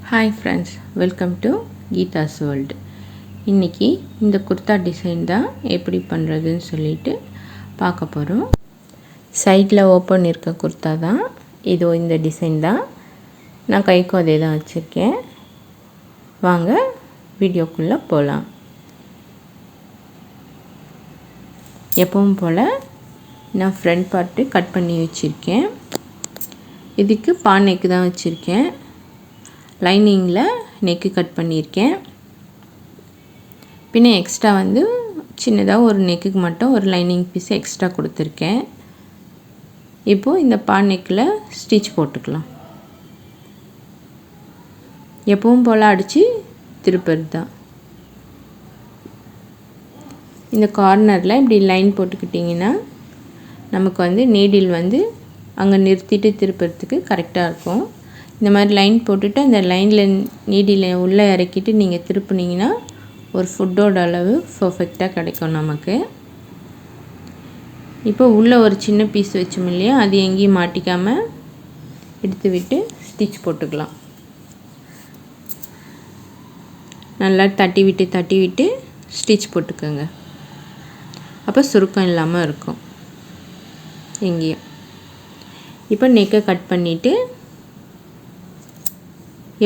Hi friends, welcome to Geetha's world. இன்றைக்கி இந்த kurta design தான் எப்படி பண்ணுறதுன்னு சொல்லிட்டு பார்க்க போகிறோம். சைடில் ஓப்பன் இருக்க குர்தா தான் இதோ இந்த டிசைன் தான். நான் கைக்கும் அதே தான் வச்சுருக்கேன். வாங்க வீடியோக்குள்ளே போகலாம். எப்பவும் போல் நான் ஃப்ரண்ட் பார்ட்டு கட் பண்ணி வச்சுருக்கேன். இதுக்கு நெக்கு தான் வச்சுருக்கேன். லைனிங்கில் நெக்கு கட் பண்ணியிருக்கேன். பின்ன எக்ஸ்ட்ரா வந்து சின்னதாக ஒரு நெக்குக்கு மட்டும் ஒரு லைனிங் பீஸ் எக்ஸ்ட்ரா கொடுத்துருக்கேன். இப்போது இந்த நெக்கில் ஸ்டிச் போட்டுக்கலாம். எப்பவும் போல் அடித்து திருப்பது தான். இந்த கார்னரில் இப்படி லைன் போட்டுக்கிட்டிங்கன்னா நமக்கு வந்து நீடில் வந்து அங்கே நிறுத்திட்டு திருப்புறதுக்கு கரெக்டாக இருக்கும். இந்த மாதிரி லைன் போட்டுட்டு அந்த லைனில் நீடில் உள்ளே இறக்கிட்டு நீங்கள் திருப்புனீங்கன்னா ஒரு ஃபுட்டோட அளவு பர்ஃபெக்டாக கிடைக்கும் நமக்கு. இப்போ உள்ளே ஒரு சின்ன பீஸ் வச்சோம் இல்லையா, அது எங்கேயும் மாட்டிக்காமல் எடுத்து விட்டு ஸ்டிச் போட்டுக்கலாம். நல்லா தட்டி விட்டு ஸ்டிச் போட்டுக்கோங்க. அப்போ சுருக்கம் இல்லாமல் இருக்கும் எங்கேயும். இப்போ நெக்கை கட் பண்ணிவிட்டு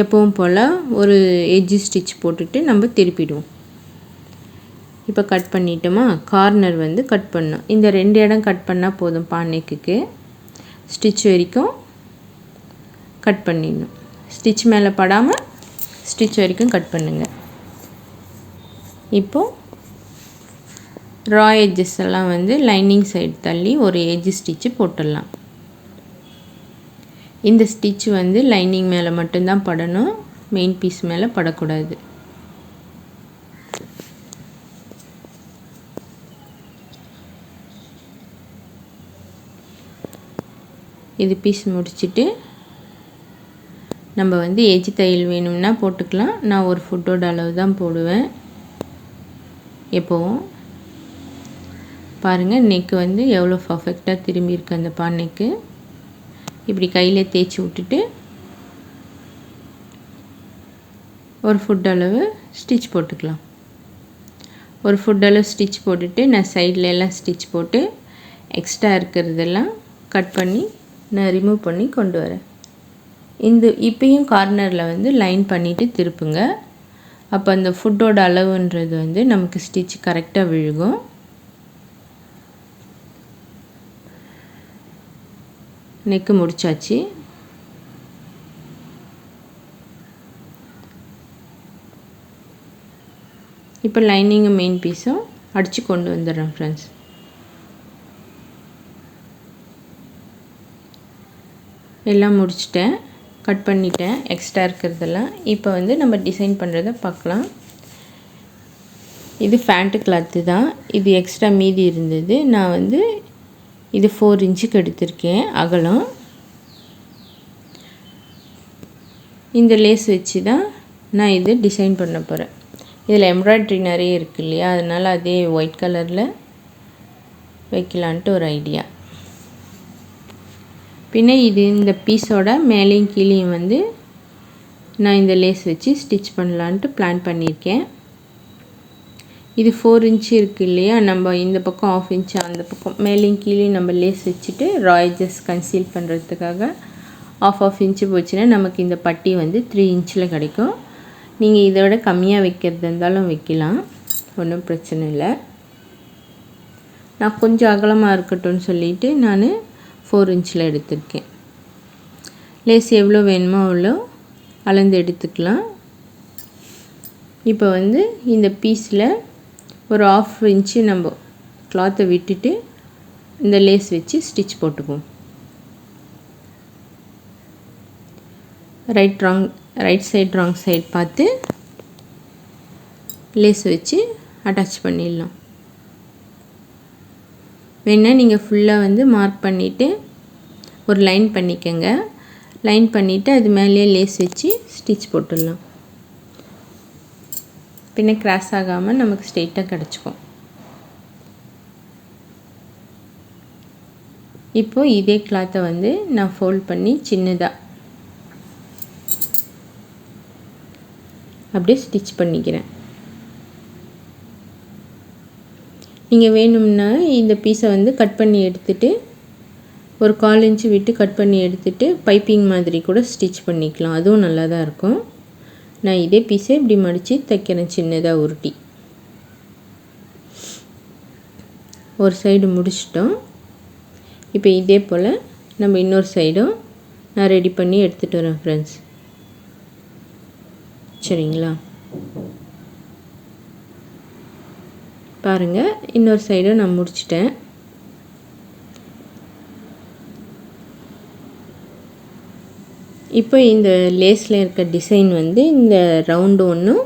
எப்பவும் போல் ஒரு எட்ஜு ஸ்டிச் போட்டுட்டு நம்ம திருப்பிடுவோம். இப்போ கட் பண்ணிட்டோமா, கார்னர் வந்து கட் பண்ணோம். இந்த 2 இடம் கட் பண்ணால் போதும். நெக்குக்கு ஸ்டிச் வரைக்கும் கட் பண்ணிடணும். ஸ்டிச் மேலே படாமல் ஸ்டிச் வரைக்கும் கட் பண்ணுங்கள். இப்போது ரா எட்ஜஸ் எல்லாம் வந்து லைனிங் சைடு தள்ளி ஒரு எட்ஜு ஸ்டிச்சு போட்டுடலாம். இந்த ஸ்டிச் வந்து லைனிங் மேலே மட்டும்தான் படணும், மெயின் பீஸ் மேலே படக்கூடாது. இது பீஸ் முடிச்சுட்டு நம்ம வந்து எஜ்ஜு தையல் வேணும்னா போட்டுக்கலாம். நான் ஒரு ஃபுட்டோட அளவு தான் போடுவேன் எப்போவும். பாருங்கள், நெக்கு வந்து எவ்வளோ பர்ஃபெக்டாக திரும்பியிருக்கு. அந்த நெக்கு இப்படி கையில் தேய்ச்சி விட்டுட்டு ஒரு ஃபுட் அளவு ஸ்டிச் போட்டுக்கலாம். ஒரு ஃபுட் அளவு ஸ்டிச் போட்டுட்டு நான் சைடில் எல்லாம் ஸ்டிச் போட்டு எக்ஸ்ட்ரா இருக்கிறதெல்லாம் கட் பண்ணி நான் ரிமூவ் பண்ணி கொண்டு வரேன். இப்போயும் கார்னரில் வந்து லைன் பண்ணிவிட்டு திருப்புங்க. அப்போ அந்த ஃபுட்டோட அளவுன்றது வந்து நமக்கு ஸ்டிச் கரெக்டாக விழுகும். நெக்கு முடிச்சாச்சு. இப்போ லைனிங்கும் மெயின் பீஸும் அடித்து கொண்டு வந்துடுறேன் ஃப்ரெண்ட்ஸ். எல்லாம் முடிச்சிட்டேன், கட் பண்ணிட்டேன் எக்ஸ்ட்ரா இருக்கிறதெல்லாம். இப்போ வந்து நம்ம டிசைன் பண்ணுறதை பார்க்கலாம். இது ஃபேண்ட்டு கிளாத்து தான். இது எக்ஸ்ட்ரா மீதி இருந்தது. நான் வந்து இது 4 இன்ச்சுக்கு எடுத்திருக்கேன் அகலம். இந்த லேஸ் வச்சு தான் நான் இது டிசைன் பண்ண போகிறேன். இதில் எம்ப்ராய்ட்ரி நிறைய இருக்குது இல்லையா, அதனால் அதே ஒயிட் கலரில் வைக்கலான்ட்டு ஒரு ஐடியா. பின்ன இது இந்த பீஸோட மேலேயும் கீழேயும் வந்து நான் இந்த லேஸ் வச்சு ஸ்டிச் பண்ணலான்ட்டு பிளான் பண்ணியிருக்கேன். இது 4 இன்ச்சு இருக்குது இல்லையா, நம்ம இந்த பக்கம் 1/2 இன்ச்சு அந்த பக்கம் மேலேயும் கீழேயும் நம்ம லேஸ் வச்சுட்டு ரா எட்ஜஸ் கன்சீல் பண்ணுறதுக்காக 1/2 இன்ச்சு போச்சுன்னா நமக்கு இந்த பட்டி வந்து 3 இன்ச்சில் கிடைக்கும். நீங்கள் இதை விட கம்மியாக வைக்கிறது இருந்தாலும் வைக்கலாம், ஒன்றும் பிரச்சனை இல்லை. நான் கொஞ்சம் அகலமாக இருக்கட்டும்னு சொல்லிவிட்டு நான் 4 இன்ச்சில் எடுத்திருக்கேன். லேஸ் எவ்வளோ வேணுமோ அவ்வளோ அளந்து எடுத்துக்கலாம். இப்போ வந்து இந்த பீஸில் ஒரு 1/2 இன்ச்சு நம்ம கிளாத்தை விட்டுட்டு இந்த லேஸ் வச்சு ஸ்டிச் போட்டுக்குவோம். ரைட் சைடு ராங் சைடு பார்த்து லேஸ் வச்சு அட்டாச் பண்ணிடலாம். வேணால் நீங்கள் ஃபுல்லாக வந்து மார்க் பண்ணிவிட்டு ஒரு லைன் பண்ணிக்கோங்க. லைன் பண்ணிவிட்டு அது மேலேயே லேஸ் வச்சு ஸ்டிச் போட்டுடலாம். பின்ன கிராஸ் ஆகாமல் நமக்கு ஸ்ட்ரெயிட்டாக கிடச்சிக்கும். இப்போது இதே கிளாத்தை வந்து நான் ஃபோல்ட் பண்ணி சின்னதாக அப்படியே ஸ்டிச் பண்ணிக்கிறேன். நீங்கள் வேணும்னா இந்த பீஸை வந்து கட் பண்ணி எடுத்துகிட்டு ஒரு 1/4 இன்ச்சு விட்டு கட் பண்ணி எடுத்துகிட்டு பைப்பிங் மாதிரி கூட ஸ்டிச் பண்ணிக்கலாம். அதுவும் நல்லா தான் இருக்கும். நான் இதே பீஸை இப்படி மடித்து தைக்கிறேன், சின்னதாக உருட்டி. ஒரு சைடு முடிச்சிட்டோம். இப்போ இதே போல் நம்ம இன்னொரு சைடும் நான் ரெடி பண்ணி எடுத்துகிட்டு வரேன் ஃப்ரெண்ட்ஸ். சரிங்களா? பாருங்கள், இன்னொரு சைடும் நான் முடிச்சிட்டேன். இப்போ இந்த லேஸில் இருக்க டிசைன் வந்து இந்த ரவுண்டு ஒன்றும்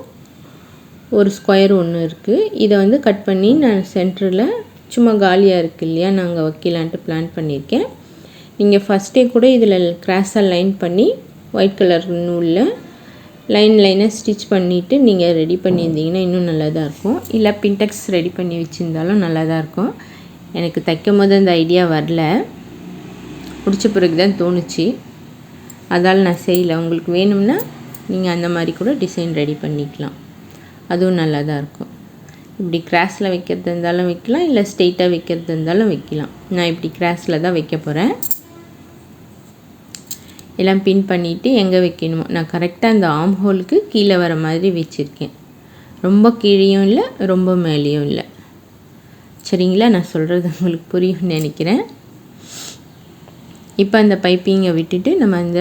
ஒரு ஸ்கொயர் ஒன்று இருக்குது. இதை வந்து கட் பண்ணி நான் சென்டரில் சும்மா காலியாக இருக்குது இல்லையா, நாங்கள் வைக்கலான்ட்டு பிளான் பண்ணியிருக்கேன். நீங்கள் ஃபஸ்ட்டே கூட இதில் கிராஸாக லைன் பண்ணி ஒயிட் கலர் நூலில் லைனாக ஸ்டிச் பண்ணிவிட்டு நீங்கள் ரெடி பண்ணியிருந்தீங்கன்னா இன்னும் நல்லா தான் இருக்கும். இல்லை பின்டெக்ஸ் ரெடி பண்ணி வச்சுருந்தாலும் நல்லா தான் இருக்கும். எனக்கு தைக்கும் போது அந்த ஐடியா வரல, பிடிச்ச பிறகு தான் தோணுச்சு. அதால் நான் செய்யலை. உங்களுக்கு வேணும்னா நீங்கள் அந்த மாதிரி கூட டிசைன் ரெடி பண்ணிக்கலாம். அதுவும் நல்லா தான் இருக்கும். இப்படி கிராஸில் வைக்கிறது இருந்தாலும் வைக்கலாம், இல்லை ஸ்ட்ரெயிட்டாக வைக்கிறது இருந்தாலும் வைக்கலாம். நான் இப்படி கிராஸில் தான் வைக்க போகிறேன். எல்லாம் பின் பண்ணிவிட்டு எங்கே வைக்கணுமோ நான் கரெக்டாக அந்த ஆர்ம் ஹோலுக்கு கீழே வர மாதிரி வச்சுருக்கேன். ரொம்ப கீழேயும் இல்லை, ரொம்ப மேலேயும் இல்லை. சரிங்களா? நான் சொல்கிறது உங்களுக்கு புரியும்னு நினைக்கிறேன். இப்போ அந்த பைப்பிங்கை விட்டுட்டு நம்ம அந்த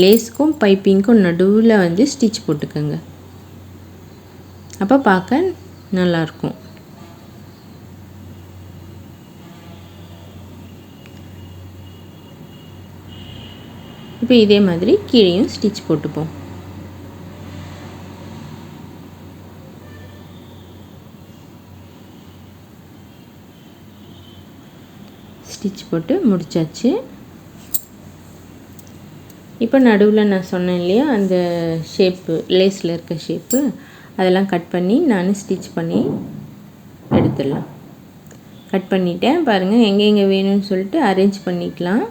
லேஸ்க்கும் பைப்பிங்க்கும் நடுவில் வந்து ஸ்டிச் போட்டுக்கோங்க. அப்போ பார்க்க நல்லாயிருக்கும். இப்போ இதே மாதிரி கீழேயும் ஸ்டிச் போட்டுப்போம். ஸ்டிச் போட்டு முடிச்சாச்சு. இப்போ நடுவில் நான் சொன்னேன் இல்லையா, அந்த ஷேப்பு லேஸில் இருக்க ஷேப்பு அதெல்லாம் கட் பண்ணி நான் ஸ்டிச் பண்ணி எடுத்துடலாம். கட் பண்ணிட்டேன். பாருங்கள், எங்கே வேணும்னு சொல்லிட்டு அரேஞ்ச் பண்ணிக்கலாம்.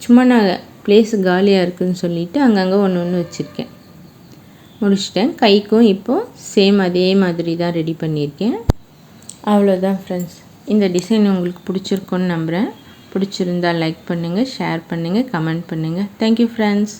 சும்மா நான் ப்ளேஸ் காலியாக இருக்குதுன்னு சொல்லிவிட்டு அங்கங்கே ஒன்று வச்சுருக்கேன். முடிச்சிட்டேன். கைக்கும் இப்போது சேம் அதே மாதிரி தான் ரெடி பண்ணியிருக்கேன். அவ்வளோதான் ஃப்ரெண்ட்ஸ். இந்த டிசைன் உங்களுக்கு பிடிச்சிருக்குன்னு நம்புகிறேன். பிடிச்சிருந்தால் லைக் பண்ணுங்கள், ஷேர் பண்ணுங்கள், கமெண்ட் பண்ணுங்கள். Thank you friends.